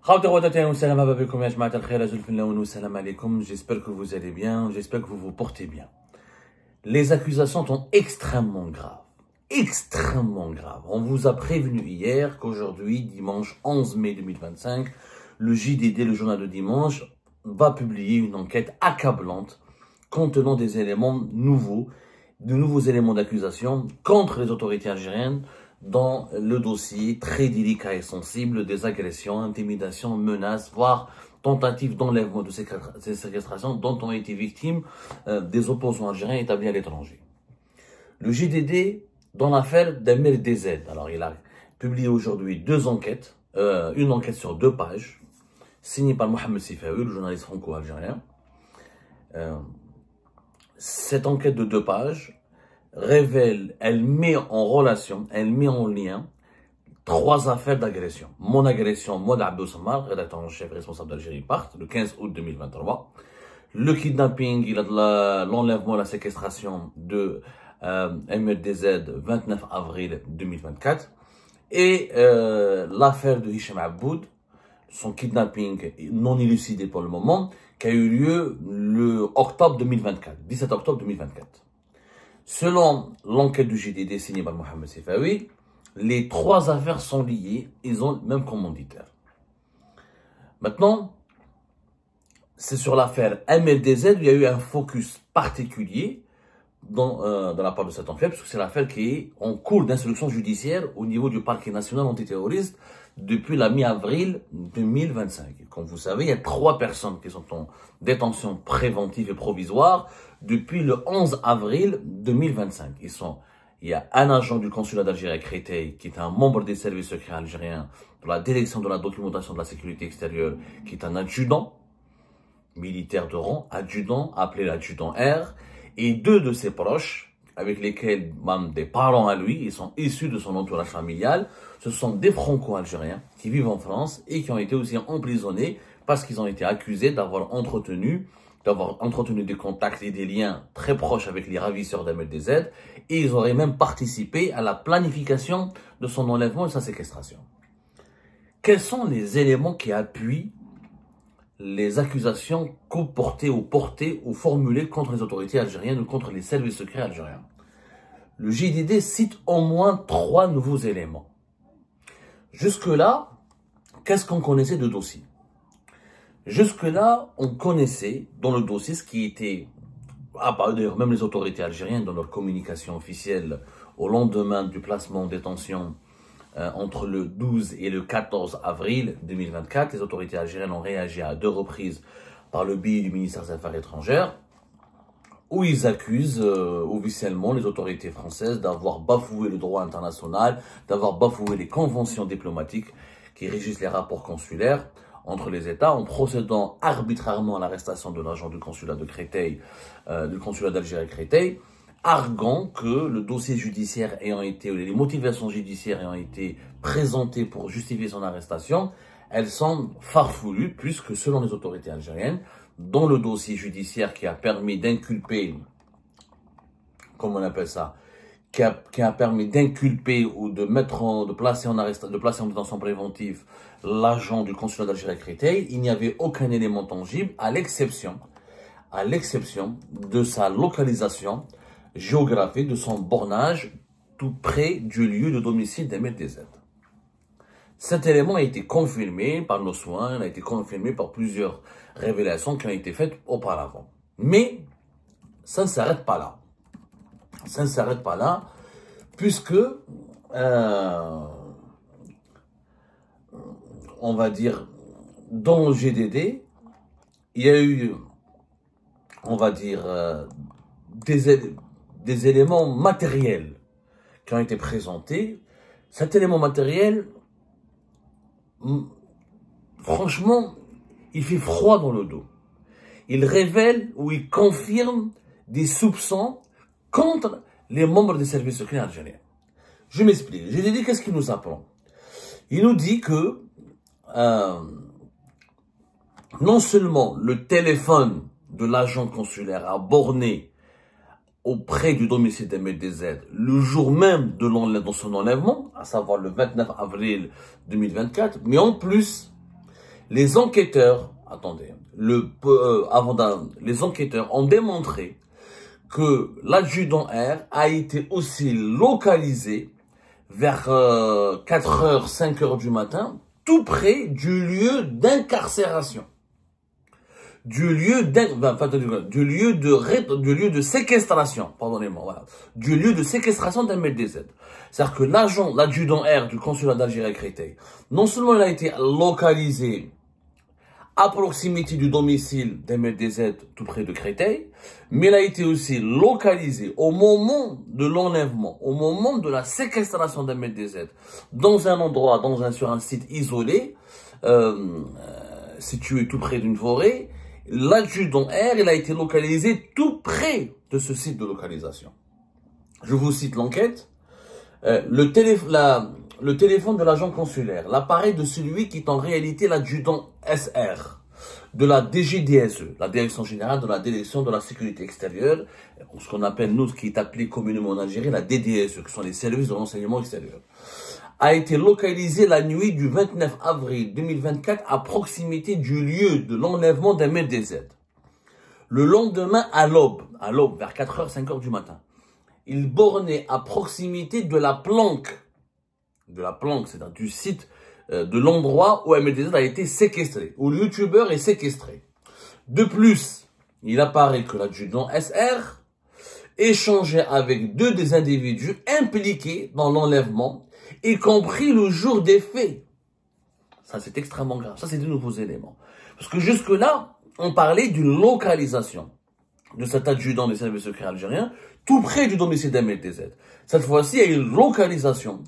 J'espère que vous allez bien, j'espère que vous vous portez bien. Les accusations sont extrêmement graves. Extrêmement graves. On vous a prévenu hier qu'aujourd'hui, dimanche 11 mai 2025, le JDD, le journal de dimanche, va publier une enquête accablante contenant des éléments nouveaux, de nouveaux éléments d'accusation contre les autorités algériennes dans le dossier très délicat et sensible des agressions, intimidations, menaces, voire tentatives d'enlèvement de séquestration dont ont été victimes des opposants algériens établis à l'étranger. Le JDD, dans l'affaire d'Amir DZ, alors il a publié aujourd'hui deux enquêtes, une enquête sur 2 pages, signée par Mohamed Sifaoui, le journaliste franco-algérien. Cette enquête de 2 pages révèle, elle met en relation, elle met en lien 3 affaires d'agression. Mon agression, moi d'Abdou Samar, rédacteur en chef responsable d'Algérie Part, le 15 août 2023. Le kidnapping, il a de l'enlèvement, la séquestration de MLDZ, 29 avril 2024. Et l'affaire de Hicham Aboud, son kidnapping non élucidé pour le moment, qui a eu lieu le octobre 2024, 17 octobre 2024. Selon l'enquête du JDD signée par Mohamed Sifaoui, les 3 affaires sont liées, ils ont le même commanditaire. Maintenant, c'est sur l'affaire MLDZ, il y a eu un focus particulier dans la part de cette enquête, parce que c'est l'affaire qui est en cours d'instruction judiciaire au niveau du parquet national antiterroriste depuis la mi-avril 2025. Comme vous savez, il y a 3 personnes qui sont en détention préventive et provisoire depuis le 11 avril 2025. Il y a un agent du consulat d'Algérie à Créteil, qui est un membre des services secrets algériens de la direction de la documentation de la sécurité extérieure, qui est un adjudant militaire de rang, adjudant, appelé l'adjudant R, et 2 de ses proches, avec lesquels même des parents à lui, ils sont issus de son entourage familial. Ce sont des franco-algériens qui vivent en France et qui ont été aussi emprisonnés parce qu'ils ont été accusés d'avoir entretenu des contacts et des liens très proches avec les ravisseurs d'MLDZ, et ils auraient même participé à la planification de son enlèvement et de sa séquestration. Quels sont les éléments qui appuient les accusations portées ou formulées contre les autorités algériennes ou contre les services secrets algériens? Le JDD cite au moins 3 nouveaux éléments. Jusque-là, qu'est-ce qu'on connaissait de dossier? Jusque-là, on connaissait dans le dossier ce qui était, d'ailleurs même les autorités algériennes dans leur communication officielle au lendemain du placement en détention entre le 12 et le 14 avril 2024, les autorités algériennes ont réagi à 2 reprises par le biais du ministère des Affaires étrangères, où ils accusent officiellement les autorités françaises d'avoir bafoué le droit international, d'avoir bafoué les conventions diplomatiques qui régissent les rapports consulaires entre les États, en procédant arbitrairement à l'arrestation de l'agent du consulat de Créteil, du consulat d'Algérie à Créteil, arguant que le dossier judiciaire ayant été, les motivations judiciaires ayant été présentées pour justifier son arrestation, elles sont farfelues, puisque selon les autorités algériennes, dans le dossier judiciaire qui a permis d'inculper, comment on appelle ça, qui a permis d'inculper ou de placer en détention préventive l'agent du consulat d'Algérie à Créteil, il n'y avait aucun élément tangible à l'exception de sa localisation géographique, de son bornage tout près du lieu de domicile d'MLDZ. Cet élément a été confirmé par nos soins, il a été confirmé par plusieurs révélations qui ont été faites auparavant. Mais ça ne s'arrête pas là. Ça ne s'arrête pas là, puisque, on va dire, dans le GDD, il y a eu, on va dire, des éléments matériels qui ont été présentés. Cet élément matériel, franchement, il fait froid dans le dos. Il révèle ou il confirme des soupçons contre les membres des services secrets algériens. Je m'explique. Je lui ai dit, qu'est-ce qu'il nous apprend? Il nous dit que non seulement le téléphone de l'agent consulaire a borné auprès du domicile d'MLDZ le jour même de son enlèvement, à savoir le 29 avril 2024, mais en plus, les enquêteurs, attendez, les enquêteurs ont démontré que l'adjudant R a été aussi localisé vers 4h, 5h du matin, tout près du lieu d'incarcération. Du lieu de séquestration, pardonnez-moi, voilà. Du lieu de séquestration d'MLDZ. C'est-à-dire que l'adjudant R du consulat d'Algérie à Créteil, non seulement il a été localisé à proximité du domicile d'MLDZ tout près de Créteil, mais il a été aussi localisé au moment de l'enlèvement, au moment de la séquestration d'MLDZ, dans un endroit, sur un site isolé, situé tout près d'une forêt. L'adjudant R, il a été localisé tout près de ce site de localisation. Je vous cite l'enquête. Le téléphone de l'agent consulaire, l'appareil de celui qui est en réalité l'adjudant SR de la DGDSE, la Direction Générale de la Direction de la Sécurité Extérieure, ce qu'on appelle, nous, ce qui est appelé communément en Algérie, la DDSE, qui sont les services de renseignement extérieur, a été localisé la nuit du 29 avril 2024 à proximité du lieu de l'enlèvement d'MLDZ. Le lendemain à l'aube, vers 4h, 5h du matin, il bornait à proximité de la planque, c'est-à-dire du site, de l'endroit où MLDZ a été séquestré, où le youtubeur est séquestré. De plus, il apparaît que l'adjudant SR échangeait avec 2 des individus impliqués dans l'enlèvement, y compris le jour des faits. Ça, c'est extrêmement grave. Ça, c'est de nouveaux éléments. Parce que jusque-là, on parlait d'une localisation de cet adjudant des services secrets algériens tout près du domicile d'MLDZ. Cette fois-ci, il y a une localisation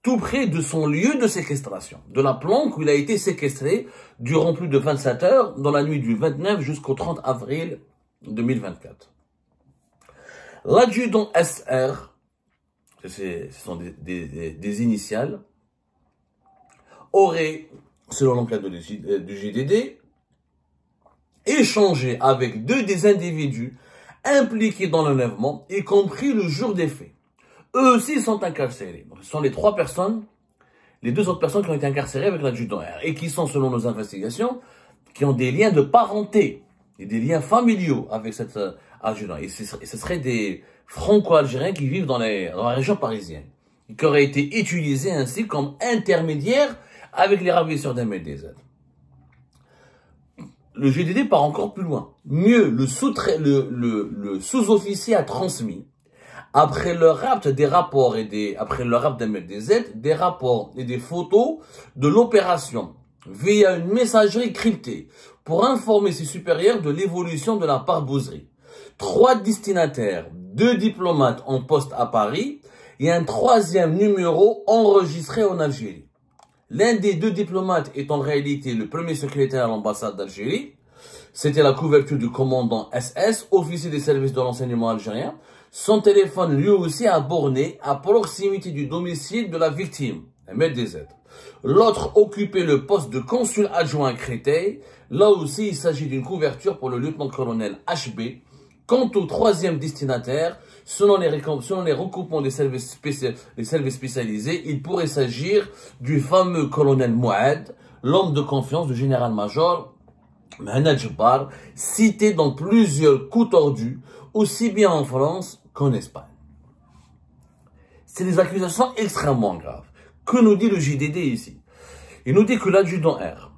tout près de son lieu de séquestration, de la planque où il a été séquestré durant plus de 27 heures dans la nuit du 29 jusqu'au 30 avril 2024. L'adjudant SR, ce sont des initiales, aurait, selon l'enquête du JDD, échangé avec 2 des individus impliqués dans l'enlèvement, y compris le jour des faits. Eux aussi sont incarcérés. Donc, ce sont les 3 personnes, les 2 autres personnes qui ont été incarcérées avec l'adjudant R et qui sont, selon nos investigations, qui ont des liens de parenté et des liens familiaux avec cet adjudant. Et ce seraient des franco-algériens qui vivent dans la région parisienne et qui auraient été utilisés ainsi comme intermédiaires avec les ravisseurs d'MLDZ. Le GDD part encore plus loin. Mieux, le sous-officier a transmis, après le rapt des rapports après le rapt d'MLDZ, des rapports et des photos de l'opération via une messagerie cryptée pour informer ses supérieurs de l'évolution de la barbouzerie. 3 destinataires, 2 diplomates en poste à Paris et un 3e numéro enregistré en Algérie. L'un des 2 diplomates est en réalité le premier secrétaire à l'ambassade d'Algérie. C'était la couverture du commandant SS, officier des services de renseignement algérien. Son téléphone, lui aussi, a borné à proximité du domicile de la victime, MLDZ. L'autre occupait le poste de consul adjoint à Créteil. Là aussi, il s'agit d'une couverture pour le lieutenant-colonel HB. Quant au 3e destinataire, selon les recoupements des services spécialisés, il pourrait s'agir du fameux colonel Mouad, l'homme de confiance du général-major Mahna Djebbar, cité dans plusieurs coups tordus, aussi bien en France qu'en Espagne. C'est des accusations extrêmement graves. Que nous dit le JDD ici? Il nous dit que l'adjudant R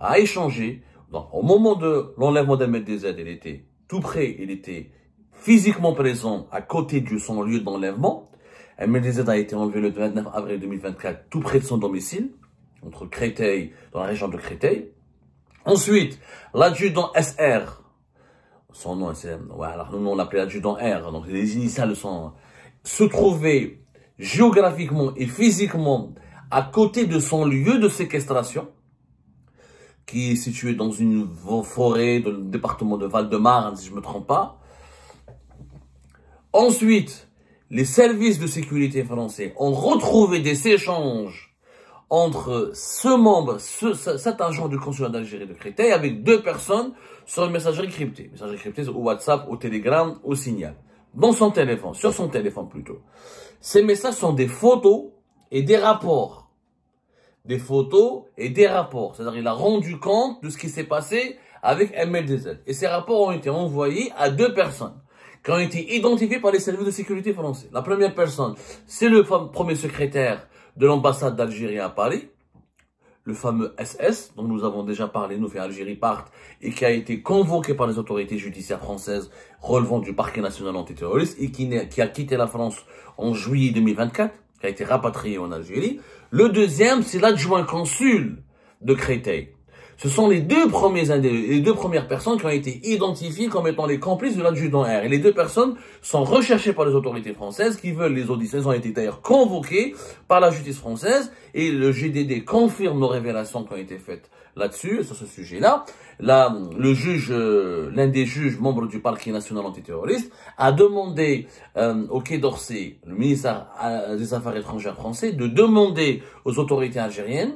a échangé, au moment de l'enlèvement d'MLDZ, il était tout près, il était physiquement présent à côté de son lieu d'enlèvement. MLDZ a été enlevé le 29 avril 2024 tout près de son domicile, entre Créteil, dans la région de Créteil. Ensuite, l'adjudant SR, son nom, alors nous on l'appelait l'adjudant R, donc les initiales se trouvait géographiquement et physiquement à côté de son lieu de séquestration, qui est situé dans une forêt dans le département de Val-de-Marne, si je ne me trompe pas. Ensuite, les services de sécurité français ont retrouvé des échanges entre cet agent du consulat d'Algérie de Créteil avec 2 personnes sur une messagerie cryptée. Messagerie cryptée au WhatsApp, au Telegram, au Signal. Dans son téléphone, sur son téléphone plutôt. Ces messages sont des photos et des rapports des photos et des rapports. C'est-à-dire il a rendu compte de ce qui s'est passé avec MLDZ. Et ces rapports ont été envoyés à 2 personnes qui ont été identifiées par les services de sécurité français. La première personne, c'est le premier secrétaire de l'ambassade d'Algérie à Paris, le fameux SS, dont nous avons déjà parlé, nous fait Algérie Part, et qui a été convoqué par les autorités judiciaires françaises relevant du parquet national antiterroriste, et qui a quitté la France en juillet 2024, qui a été rapatrié en Algérie. Le deuxième, c'est l'adjoint consul de Créteil. Ce sont les deux premières personnes qui ont été identifiées comme étant les complices de l'adjudant R. Et les 2 personnes sont recherchées par les autorités françaises qui veulent les auditions. Ils ont été d'ailleurs convoqués par la justice française et le GDD confirme nos révélations qui ont été faites là-dessus, sur ce sujet-là. Là, le juge, l'un des juges membres du parquet national antiterroriste, a demandé au Quai d'Orsay, le ministère des Affaires étrangères français, de demander aux autorités algériennes,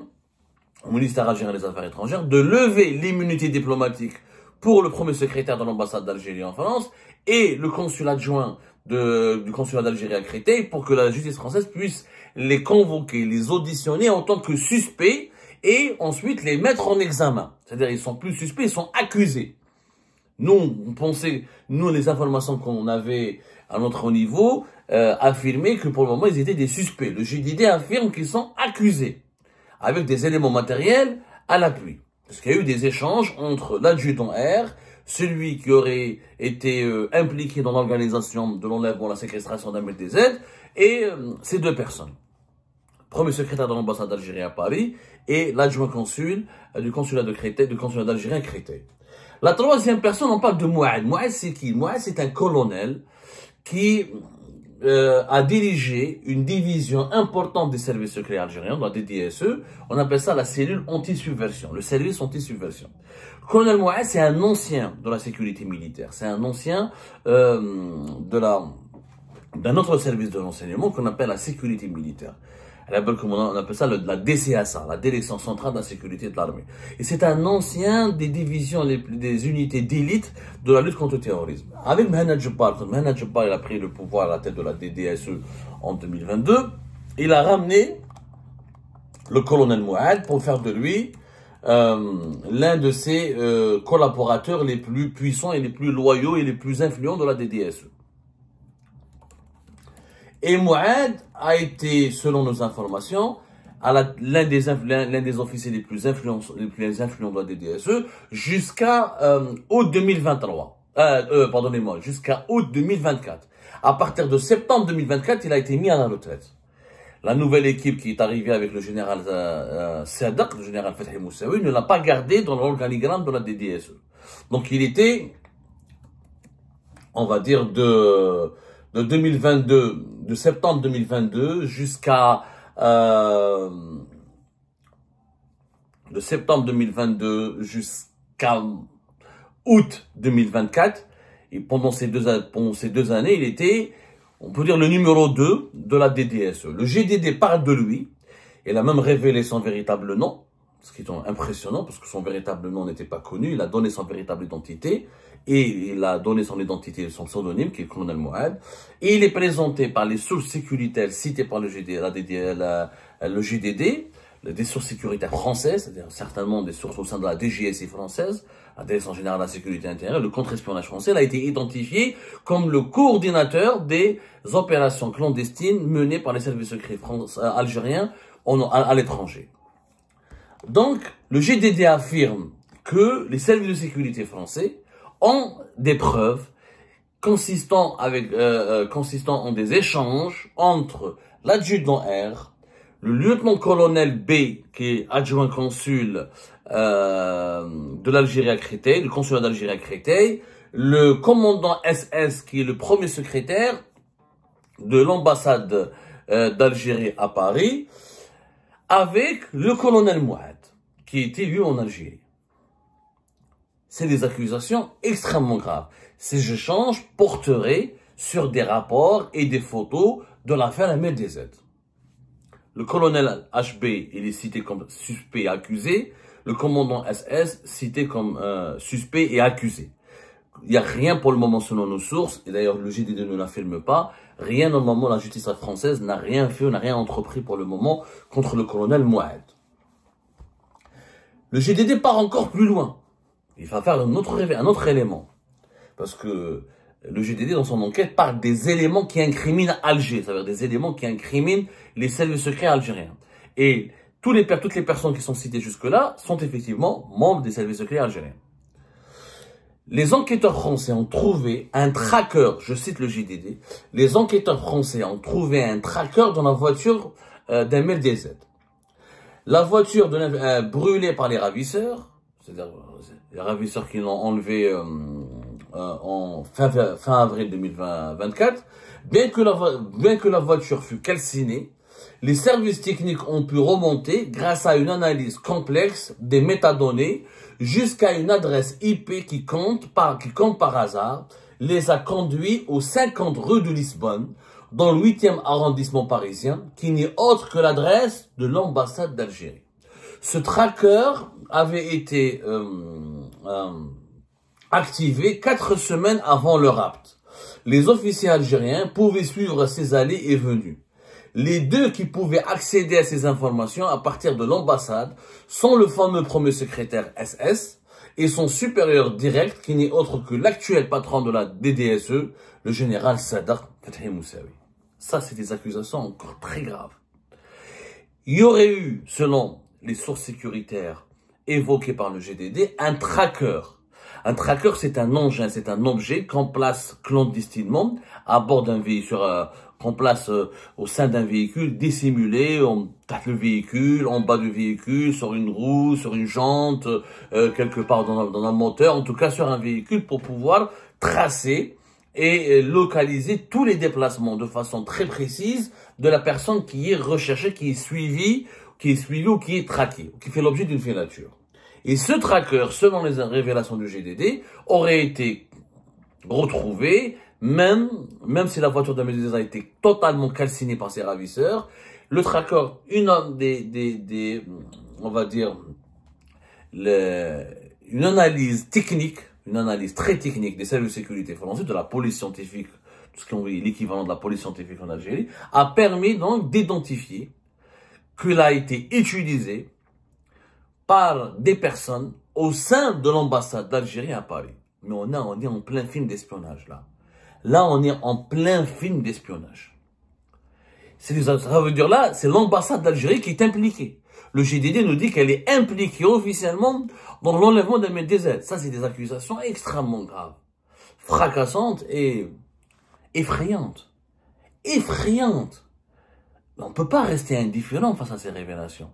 au ministère algérien des Affaires étrangères, de lever l'immunité diplomatique pour le premier secrétaire de l'ambassade d'Algérie en France et le consul adjoint du consulat d'Algérie à Créteil pour que la justice française puisse les convoquer, les auditionner en tant que suspects et ensuite les mettre en examen. C'est-à-dire ils sont plus suspects, ils sont accusés. Nous, on pensait, nous, les informations qu'on avait à notre niveau, affirmaient que pour le moment, ils étaient des suspects. Le GDD affirme qu'ils sont accusés, avec des éléments matériels à l'appui. Parce qu'il y a eu des échanges entre l'adjudant R, celui qui aurait été impliqué dans l'organisation de l'enlèvement, la séquestration d'MLDZ, et ces 2 personnes. Premier secrétaire de l'ambassade d'Algérie à Paris et l'adjoint consul du consulat de Créteil, du consulat d'Algérie à Créteil. La troisième personne, on parle de Mouad. Mouad, c'est qui? Mouad, c'est un colonel qui a dirigé une division importante des services secrets algériens, dans la DDSE. On appelle ça la cellule anti-subversion, le service anti-subversion. Le colonel Mouad, c'est un ancien de la sécurité militaire. C'est un ancien d'un autre service de renseignement qu'on appelle la sécurité militaire. On appelle ça la DCSA, la Direction Centrale de la Sécurité de l'Armée. Et c'est un ancien des divisions, des unités d'élite de la lutte contre le terrorisme. Avec Mohamed Jebbar, quand Mohamed Jebbar il a pris le pouvoir à la tête de la DDSE en 2022, il a ramené le colonel Mouad pour faire de lui l'un de ses collaborateurs les plus puissants et les plus loyaux et les plus influents de la DDSE. Et Mouad a été, selon nos informations, l'un des officiers les plus influents de la DDSE jusqu'à août 2023. Pardonnez-moi, jusqu'à août 2024. À partir de septembre 2024, il a été mis à la retraite. La nouvelle équipe qui est arrivée avec le général Sadak, le général Fethi Moussaoui, ne l'a pas gardé dans l'organigramme de la DDSE. Donc il était, on va dire, de 2022, de septembre 2022 jusqu'à de septembre 2022 jusqu'à août 2024. Et pendant ces deux années, il était, on peut dire, le numéro 2 de la DDSE. Le GDD parle de lui. Il a même révélé son véritable nom, ce qui est impressionnant parce que son véritable nom n'était pas connu. Il a donné son véritable identité et il a donné son identité, son pseudonyme, qui est le colonel Mouad. Et il est présenté par les sources sécuritaires citées par le GDD, des sources sécuritaires françaises, c'est-à-dire certainement des sources au sein de la DGSI française, la Direction générale de la sécurité intérieure, le contre-espionnage français. Il a été identifié comme le coordinateur des opérations clandestines menées par les services secrets algériens à l'étranger. Donc, le GDD affirme que les services de sécurité français ont des preuves consistant en des échanges entre l'adjudant R, le lieutenant-colonel B, qui est adjoint consul de l'Algérie à Créteil, le consulat d'Algérie à Créteil, le commandant SS, qui est le premier secrétaire de l'ambassade d'Algérie à Paris, avec le colonel Mouad, qui était lui en Algérie. C'est des accusations extrêmement graves. Ces échanges porteraient sur des rapports et des photos de l'affaire MLDZ. Le colonel HB, il est cité comme suspect et accusé. Le commandant SS, cité comme suspect et accusé. Il n'y a rien pour le moment selon nos sources, et d'ailleurs le GDD ne l'affirme pas, rien au moment, la justice française n'a rien fait, n'a rien entrepris pour le moment contre le colonel Mouad. Le GDD part encore plus loin. Il va faire un autre élément. Parce que le GDD, dans son enquête, parle des éléments qui incriminent Alger. C'est-à-dire des éléments qui incriminent les services secrets algériens. Et toutes les personnes qui sont citées jusque-là sont effectivement membres des services secrets algériens. Les enquêteurs français ont trouvé un tracker, je cite le GDD, les enquêteurs français ont trouvé un tracker dans la voiture d'un MDZ. La voiture brûlée par les ravisseurs, c'est-à-dire les ravisseurs qui l'ont enlevé en fin avril 2024, bien que la voiture fût calcinée, les services techniques ont pu remonter, grâce à une analyse complexe des métadonnées, jusqu'à une adresse IP qui compte par hasard, les a conduits aux 50 rue de Lisbonne, dans le 8e arrondissement parisien, qui n'est autre que l'adresse de l'ambassade d'Algérie. Ce tracker avait été activé 4 semaines avant le rapt. Les officiers algériens pouvaient suivre ses allées et venues. Les deux qui pouvaient accéder à ces informations à partir de l'ambassade sont le fameux premier secrétaire SS et son supérieur direct qui n'est autre que l'actuel patron de la DDSE, le général Sadr Fethi Moussaoui. Ça, c'est des accusations encore très graves. Il y aurait eu, selon les sources sécuritaires évoquées par le GDD, un tracker. Un tracker, c'est un engin, c'est un objet qu'on place clandestinement à bord d'un véhicule, qu'on place au sein d'un véhicule dissimulé, on tape le véhicule, en bas du véhicule, sur une roue, sur une jante, quelque part dans un moteur, en tout cas sur un véhicule pour pouvoir tracer et localiser tous les déplacements de façon très précise de la personne qui est recherchée, qui est suivie ou qui est traquée, qui fait l'objet d'une filature. Et ce tracker, selon les révélations du GDD, aurait été retrouvé, même si la voiture de Médézès a été totalement calcinée par ses ravisseurs. Le tracker, on va dire, une analyse technique, une analyse très technique des services de sécurité français, de la police scientifique, tout ce qu'on dit l'équivalent de la police scientifique en Algérie, a permis donc d'identifier qu'il a été utilisé par des personnes au sein de l'ambassade d'Algérie à Paris. Mais on est en plein film d'espionnage là. Là, on est en plein film d'espionnage. Ça veut dire là, c'est l'ambassade d'Algérie qui est impliquée. Le GDD nous dit qu'elle est impliquée officiellement dans l'enlèvement de MDZ. Ça, c'est des accusations extrêmement graves, fracassantes et effrayantes. Effrayantes. On ne peut pas rester indifférent face à ces révélations.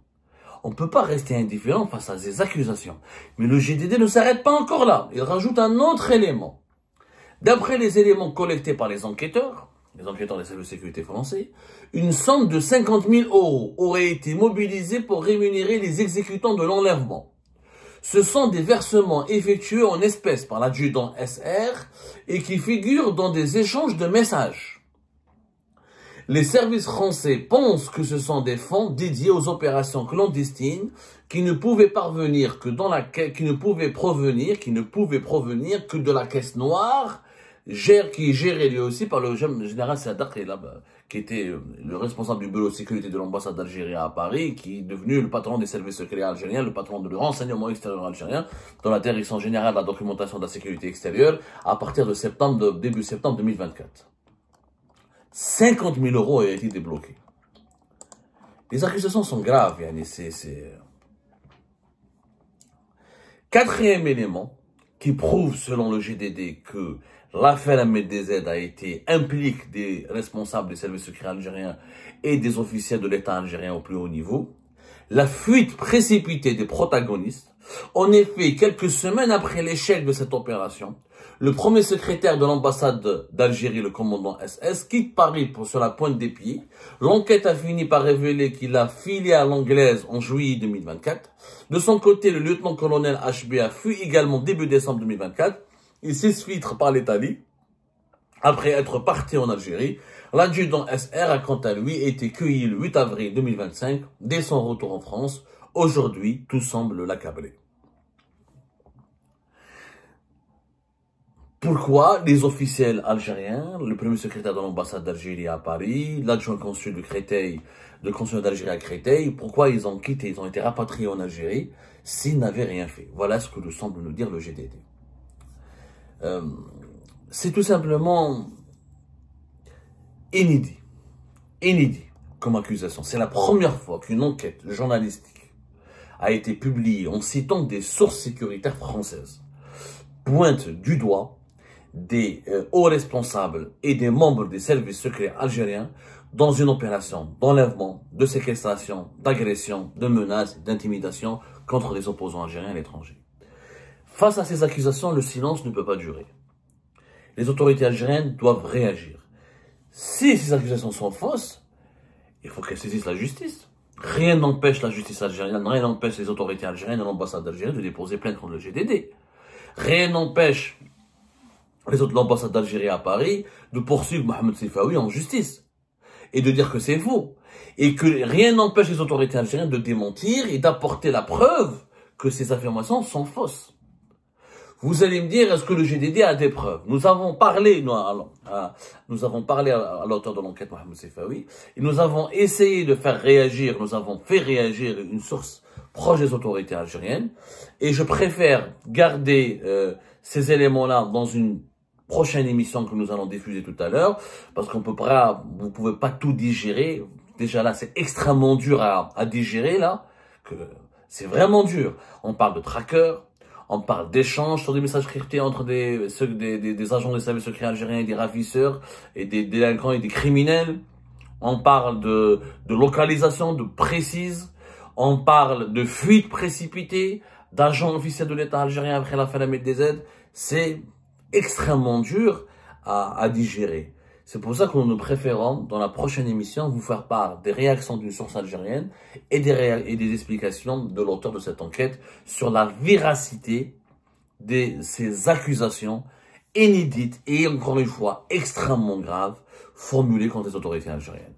On ne peut pas rester indifférent face à ces accusations. Mais le GDD ne s'arrête pas encore là. Il rajoute un autre élément. D'après les éléments collectés par les enquêteurs des services de sécurité français, une somme de 50 000 € aurait été mobilisée pour rémunérer les exécutants de l'enlèvement. Ce sont des versements effectués en espèces par l'adjudant SR et qui figurent dans des échanges de messages. Les services français pensent que ce sont des fonds dédiés aux opérations clandestines qui ne pouvaient provenir que de la caisse noire, qui est gérée lui aussi par le général Sadr, qui était le responsable du bureau de sécurité de l'ambassade d'Algérie à Paris, qui est devenu le patron des services secrets algériens, le patron de renseignement extérieur algérien, dans la direction générale de la documentation de la sécurité extérieure, à partir de début septembre 2024. 50 000 € ont été débloqués. Les accusations sont graves. Quatrième élément qui prouve, selon le GDD, que l'affaire MDZ implique des responsables des services secrets algériens et des officiels de l'État algérien au plus haut niveau, la fuite précipitée des protagonistes. En effet, quelques semaines après l'échec de cette opération, le premier secrétaire de l'ambassade d'Algérie, le commandant SS, quitte Paris sur la pointe des pieds. L'enquête a fini par révéler qu'il a filé à l'anglaise en juillet 2024. De son côté, le lieutenant-colonel HBA fut également début décembre 2024. Il s'exfiltre par l'Italie. Après être parti en Algérie, l'adjudant SR a quant à lui été cueilli le 8 avril 2025. Dès son retour en France, aujourd'hui, tout semble l'accabler. Pourquoi les officiels algériens, le premier secrétaire de l'ambassade d'Algérie à Paris, l'adjoint consul de Créteil, de consulat d'Algérie à Créteil, pourquoi ils ont quitté, ils ont été rapatriés en Algérie? s'il n'avait rien fait. Voilà ce que nous semble nous dire le GDD. C'est tout simplement inédit. Inédit comme accusation. C'est la première fois qu'une enquête journalistique a été publiée en citant des sources sécuritaires françaises, pointe du doigt des hauts responsables et des membres des services secrets algériens dans une opération d'enlèvement, de séquestration, d'agression, de menaces, d'intimidation contre les opposants algériens à l'étranger. Face à ces accusations, le silence ne peut pas durer. Les autorités algériennes doivent réagir. Si ces accusations sont fausses, il faut qu'elles saisissent la justice. Rien n'empêche la justice algérienne, rien n'empêche les autorités algériennes et l'ambassade algérienne de déposer plainte contre le GDD. Rien n'empêche l'ambassade d'Algérie à Paris de poursuivre Mohamed Saifaoui en justice et de dire que c'est faux. Et que rien n'empêche les autorités algériennes de démentir et d'apporter la preuve que ces affirmations sont fausses. Vous allez me dire, est-ce que le GDD a des preuves? Nous avons parlé à l'auteur de l'enquête, Mohamed Saifaoui, et nous avons essayé de faire réagir, nous avons fait réagir une source proche des autorités algériennes, et je préfère garder ces éléments-là dans une prochaine émission que nous allons diffuser tout à l'heure, parce qu'on peut pas, vous pouvez pas tout digérer. Déjà là, c'est extrêmement dur à digérer là, que c'est vraiment dur. On parle de trackers, on parle d'échanges sur des messages cryptés entre des agents des services secrets algériens et des ravisseurs et des délinquants et des criminels. On parle de localisation de précise. On parle de fuite précipitée d'agents officiels de l'État algérien après l'affaire Ahmed DZ. C'est extrêmement dur à digérer. C'est pour ça que nous préférons, dans la prochaine émission, vous faire part des réactions d'une source algérienne et des explications de l'auteur de cette enquête sur la véracité de ces accusations inédites et, encore une fois, extrêmement graves formulées contre les autorités algériennes.